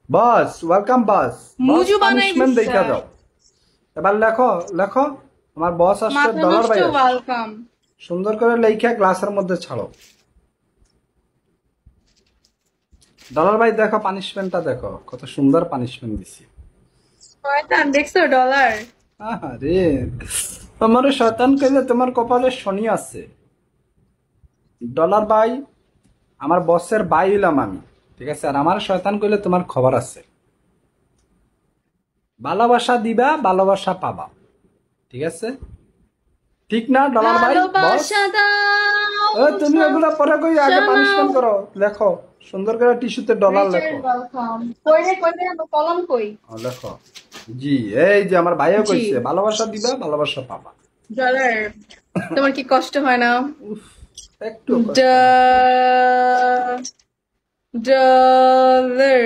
বস welcome boss. Muizzu বানাই punishment দিছে দেখা দাও। এবার লেখো লেখো, আমার বস আসছে, মাথা ডলার নষ্ট ভাই আসছে। ওয়েলকাম। সুন্দর করে লেখা গ্লাসের মধ্যে ছাড়ো। ডলার ভাই দেখো পানিশমেন্টটা দেখো, কত সুন্দর পানিশমেন্ট দিছি। শয়তান দেখছো ডলার? আরে তোমার শয়তান কইলে তোমার কপালে শনি আছে। ডলার ভাই আমার বসের ভাই হইলাম আমি, ঠিক আছে? আর আমার শয়তান কইলে তোমার খবর আছে। ভালোবাসা দিবা, ভালোবাসা পাবা, ঠিক আছে? ঠিক না ডলার ভাই বস? ভালোবাসা দাও তুমি এগুলা পরে কই, আগে জানাও। পানিশমেন্ট করো। লেখো সুন্দর করে টিস্যুতে ডলার রিচার্ড লেখো। ওয়েলকাম। কই রে কলম কই? লেখো। জি, এই যে আমার ভাইও জি কইছে ভালোবাসা দিবা, ভালোবাসা পাবা। ডলার, তোমার কি কষ্ট হয় না? উফ, একটু ড কষ্ট হয়। ডলার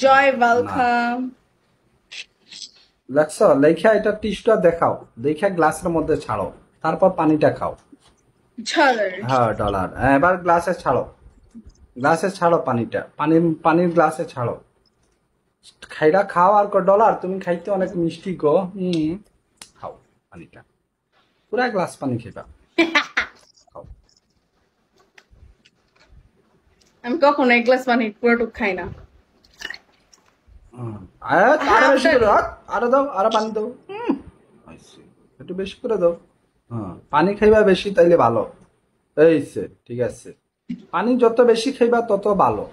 জয় না, ওয়েলকাম। লেখছো লেখা, এটা টিস্যুটা দেখাও, দেখা গ্লাসের মধ্যে ছাড়ো, তারপর পানিটা খাও। ডলার হ্যাঁ ডলার, এবার গ্লাসে ছাড়ো, গ্লাসে ছাড়ো পানিটা, পানির গ্লাসে ছাড়ো। খাইরা খাও আর ডলার, তুমি খাইতে অনেক মিষ্টি গো। খাও পানিটা, পুরা গ্লাস পানি খাইবা। খাও। আমি কখনো এক গ্লাস পানি পুরোটুক খাই না। আরো বেশি করে আরো দাও, আরো পানি দাও। আইসে, একটু বেশি করে দাও। হ্যাঁ, পানি খাইবা বেশি, তাইলে ভালো। এই সে, ঠিক আছে। পানি যত বেশি খাইবা তত ভালো।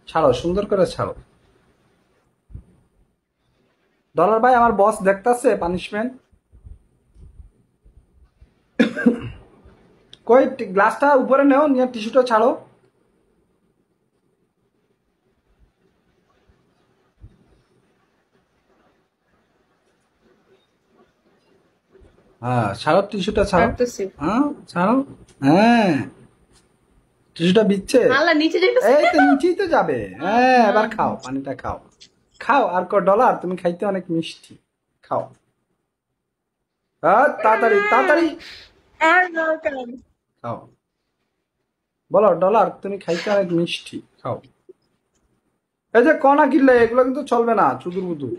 ছাড়ো, সুন্দর করে ছাড়ো। ডলার ভাই আমার বস দেখতাছে পানিশমেন্ট। কই গ্লাসটা উপরে নেও, নিয়ে টিস্যুটা ছাড়ো। হ্যাঁ ছাড়ো, টিস্যুটা ছাড়ো। ছাড়তেছি। হ্যাঁ ছাড়ো। হ্যাঁ, টিস্যুটা বিচ্ছে। আল্লাহ নিচে যাইতেছে। এই তো নিচেই তো যাবে। হ্যাঁ এবার খাও, পানিটা খাও। খাও আর ডলার, তুমি খাইতে অনেক মিষ্টি। খাও। তাড়াতাড়ি তাড়াতাড়ি আর ওয়েলকাম। খাও। বলো ডলার, তুমি খাইতে অনেক মিষ্টি, খাও। এই যে কণা কিনলে এগুলো কিন্তু চলবে না, চুদুর বুদুর।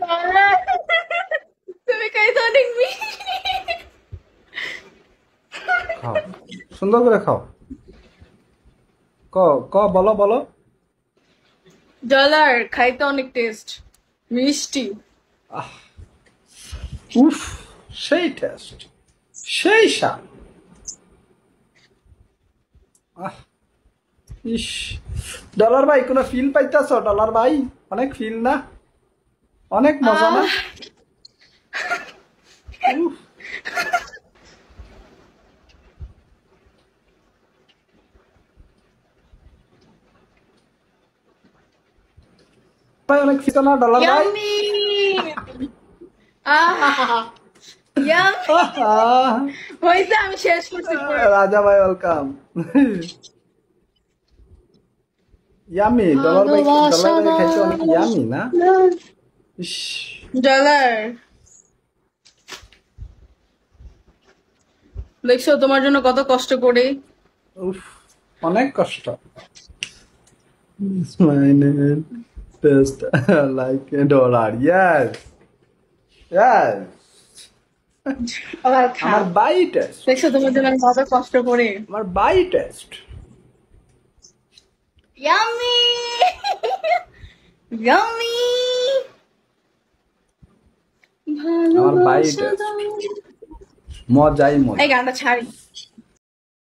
তুমি খাইতে অনেক মিষ্টি। খাও, সুন্দর করে খাও। ক ক বলো বলো। ডলার খাইতে অনেক টেস্ট মিষ্টি। উফ, সেই টেস্ট, সেই স্বাদ। আহ, ইস, ডলার ভাই কোনো ফিল পাইতেছ? ডলার ভাই অনেক ফিল না, অনেক মজা না? আহ উফ, ভাই অনেক ফিল না ডলার ভাই? ইয়াম্মি। আহ ইয়াম্মি। আহ, হইছে, আমি শেষ করছি পুরো। রাজা ভাই ওয়েলকাম। ইয়ামি, ডলার ভালোবাসা ভাই খাইতে অনেক দাও ইয়ামি না? ইস, ডলার, দেখছো তোমার জন্য কত কষ্ট করি। উফ, অনেক কষ্ট। Mine best like a dollar. Yes, yes. আবার আমার খাও। বাই টেস্ট, দেখছো তোমার জন্য আমি কত কষ্ট করি। আমার বাই টেস্ট, ইয়াম্মি। ইয়াম্মি। আমার বাই ভালোবাসা টেস্ট, দাও। মজাই এই মজা। গানটা ছাড়ি।